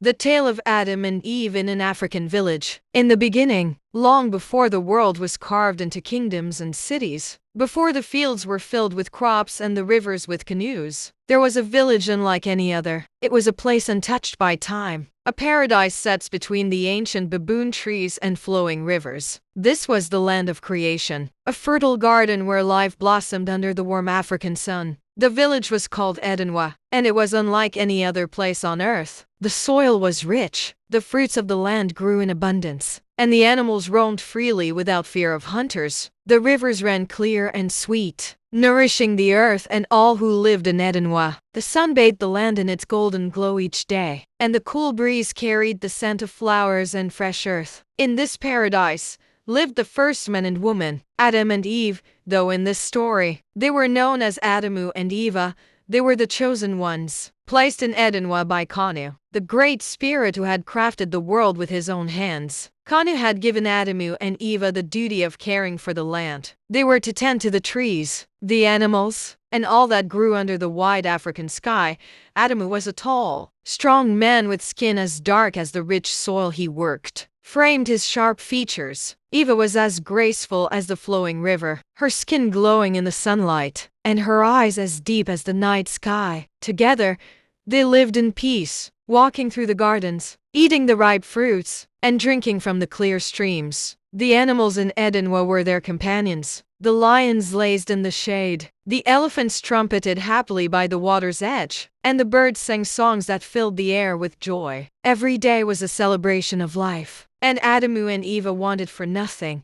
The tale of Adam and Eve in an African village. In the beginning, long before the world was carved into kingdoms and cities, before the fields were filled with crops and the rivers with canoes, there was a village unlike any other. It was a place untouched by time, a paradise set between the ancient baboon trees and flowing rivers. This was the land of creation, a fertile garden where life blossomed under the warm African sun. The village was called Edenwa, and it was unlike any other place on earth. The soil was rich, the fruits of the land grew in abundance, and the animals roamed freely without fear of hunters. The rivers ran clear and sweet, nourishing the earth and all who lived in Edenwa. The sun bathed the land in its golden glow each day, and the cool breeze carried the scent of flowers and fresh earth. In this paradise lived the first man and woman, Adam and Eve, though in this story they were known as Adamu and Iva. They were the chosen ones, placed in Edenwa by Kanu, the great spirit who had crafted the world with his own hands. Kanu had given Adamu and Iva the duty of caring for the land. They were to tend to the trees, the animals, and all that grew under the wide African sky. Adamu was a tall, strong man with skin as dark as the rich soil he worked framed his sharp features. Eva was as graceful as the flowing river, her skin glowing in the sunlight, and her eyes as deep as the night sky. Together, they lived in peace, walking through the gardens, eating the ripe fruits, and drinking from the clear streams. The animals in Edenwa were their companions. The lions lazed in the shade, the elephants trumpeted happily by the water's edge, and the birds sang songs that filled the air with joy. Every day was a celebration of life, and Adamu and Eva wanted for nothing.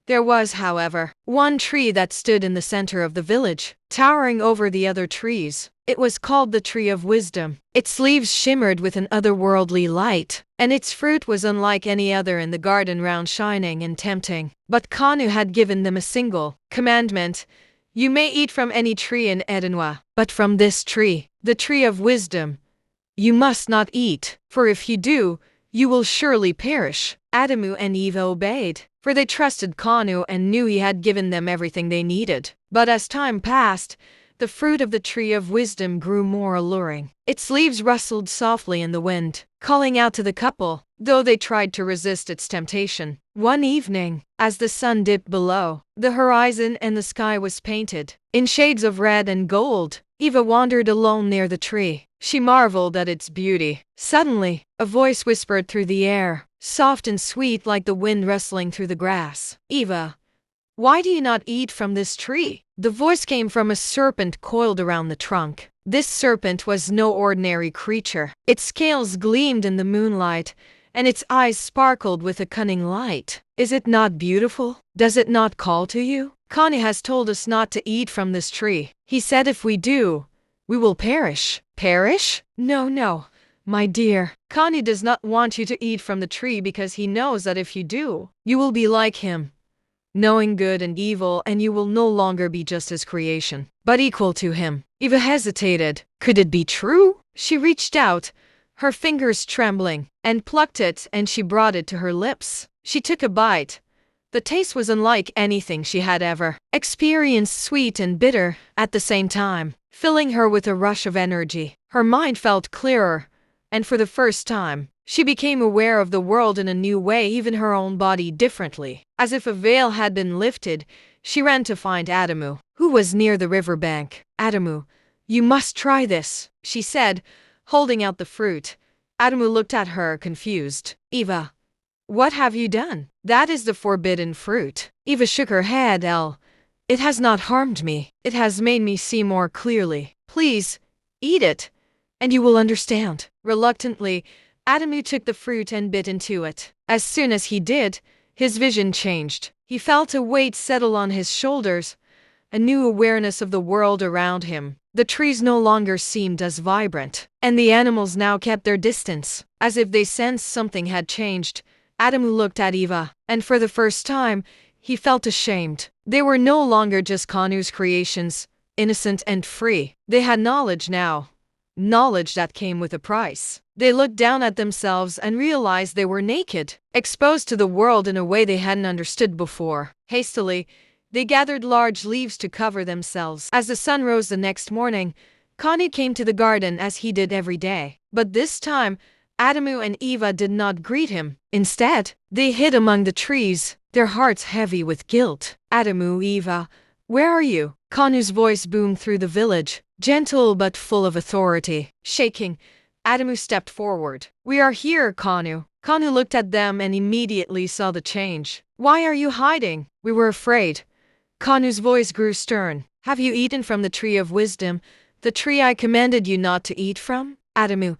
There was, however, one tree that stood in the center of the village, towering over the other trees. It was called the Tree of Wisdom. Its leaves shimmered with an otherworldly light, and its fruit was unlike any other in the garden, round, shining, and tempting. But Kanu had given them a single commandment: you may eat from any tree in Edenwa, but from this tree, the Tree of Wisdom, you must not eat, for if you do, you will surely perish. Adamu and Eva obeyed, for they trusted Kanu and knew he had given them everything they needed. But as time passed, the fruit of the Tree of Wisdom grew more alluring. Its leaves rustled softly in the wind, calling out to the couple, though they tried to resist its temptation. One evening, as the sun dipped below, the horizon and the sky was painted in shades of red and gold. Eva wandered alone near the tree. She marveled at its beauty. Suddenly, a voice whispered through the air, soft and sweet like the wind rustling through the grass. "Eva, why do you not eat from this tree?" The voice came from a serpent coiled around the trunk. This serpent was no ordinary creature. Its scales gleamed in the moonlight, and its eyes sparkled with a cunning light. "Is it not beautiful? Does it not call to you? Kanu has told us not to eat from this tree. He said if we do, we will perish." "Perish? No, my dear. Kanu does not want you to eat from the tree because he knows that if you do, you will be like him, knowing good and evil, and you will no longer be just his creation, but equal to him." Eva hesitated. Could it be true? She reached out, her fingers trembling, and plucked it, and she brought it to her lips. She took a bite. The taste was unlike anything she had ever experienced, sweet and bitter at the same time, filling her with a rush of energy. Her mind felt clearer, and for the first time, she became aware of the world in a new way, even her own body differently. As if a veil had been lifted, she ran to find Adamu, who was near the riverbank. "Adamu, you must try this," she said, holding out the fruit. Adamu looked at her, confused. "Eva, what have you done? That is the forbidden fruit." Eva shook her head. It has not harmed me. It has made me see more clearly. Please, eat it, and you will understand." Reluctantly, Adamu took the fruit and bit into it. As soon as he did, his vision changed. He felt a weight settle on his shoulders, a new awareness of the world around him. The trees no longer seemed as vibrant, and the animals now kept their distance, as if they sensed something had changed. Adamu looked at Eva, and for the first time, he felt ashamed. They were no longer just Kanu's creations, innocent and free. They had knowledge now. Knowledge that came with a price. They looked down at themselves and realized they were naked, exposed to the world in a way they hadn't understood before. Hastily, they gathered large leaves to cover themselves. As the sun rose the next morning, Kanu came to the garden as he did every day. But this time, Adamu and Iva did not greet him. Instead, they hid among the trees, their hearts heavy with guilt. Adamu, Iva, where are you? Kanu's voice boomed through the village, gentle but full of authority. Shaking, Adamu stepped forward. We are here, Kanu. Kanu looked at them and immediately saw the change. Why are you hiding? We were afraid. Kanu's voice grew stern. Have you eaten from the tree of wisdom, the tree I commanded you not to eat from? Adamu,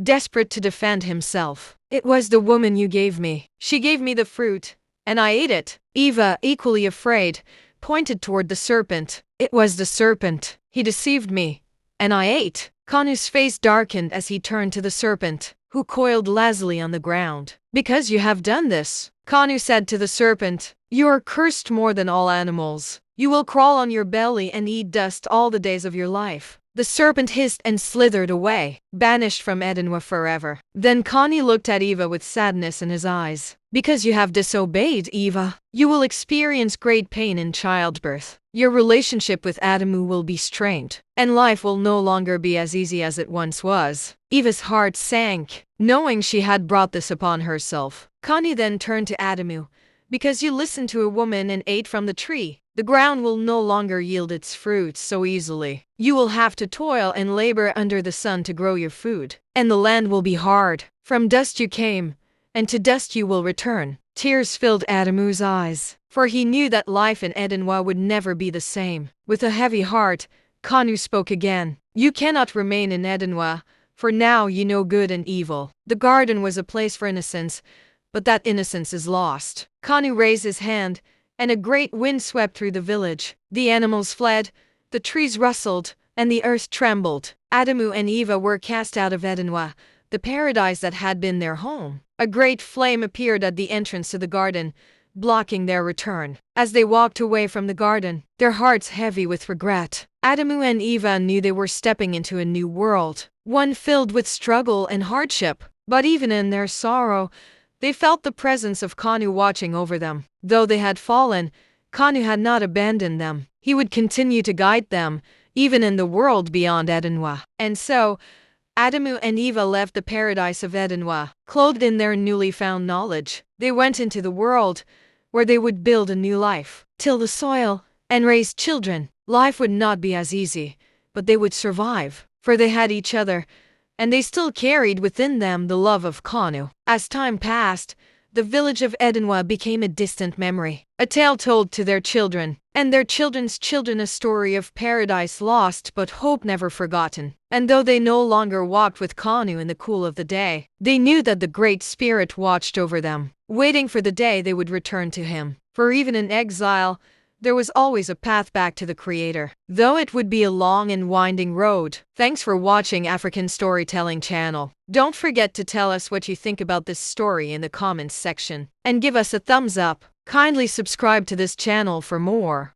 desperate to defend himself. It was the woman you gave me. She gave me the fruit, and I ate it. Iva, equally afraid, pointed toward the serpent. It was the serpent. He deceived me, and I ate. Kanu's face darkened as he turned to the serpent, who coiled lazily on the ground. Because you have done this, Kanu said to the serpent, you are cursed more than all animals. You will crawl on your belly and eat dust all the days of your life. The serpent hissed and slithered away, banished from Edenwa forever. Then Kanu looked at Iva with sadness in his eyes. Because you have disobeyed, Iva, you will experience great pain in childbirth. Your relationship with Adamu will be strained, and life will no longer be as easy as it once was. Iva's heart sank, knowing she had brought this upon herself. Kanu then turned to Adamu. Because you listened to a woman and ate from the tree, the ground will no longer yield its fruits so easily. You will have to toil and labor under the sun to grow your food, and the land will be hard. From dust you came, and to dust you will return. Tears filled Adamu's eyes, for he knew that life in Edenwa would never be the same. With a heavy heart, Kanu spoke again. You cannot remain in Edenwa, for now you know good and evil. The garden was a place for innocence, but that innocence is lost. Kanu raised his hand, and a great wind swept through the village. The animals fled, the trees rustled, and the earth trembled. Adamu and Iva were cast out of Edenwa, the paradise that had been their home. A great flame appeared at the entrance to the garden, blocking their return. As they walked away from the garden, their hearts heavy with regret, Adamu and Iva knew they were stepping into a new world, one filled with struggle and hardship. But even in their sorrow, they felt the presence of Kanu watching over them. Though they had fallen, Kanu had not abandoned them. He would continue to guide them, even in the world beyond Edenwa. And so, Adamu and Iva left the paradise of Edenwa, clothed in their newly found knowledge. They went into the world, where they would build a new life, till the soil, and raise children. Life would not be as easy, but they would survive, for they had each other, and they still carried within them the love of Kanu. As time passed, the village of Edenwa became a distant memory, a tale told to their children, and their children's children, a story of paradise lost but hope never forgotten. And though they no longer walked with Kanu in the cool of the day, they knew that the Great Spirit watched over them, waiting for the day they would return to him. For even in exile, there was always a path back to the Creator, though it would be a long and winding road. Thanks for watching African Storytelling Channel. Don't forget to tell us what you think about this story in the comments section, and give us a thumbs up. Kindly subscribe to this channel for more.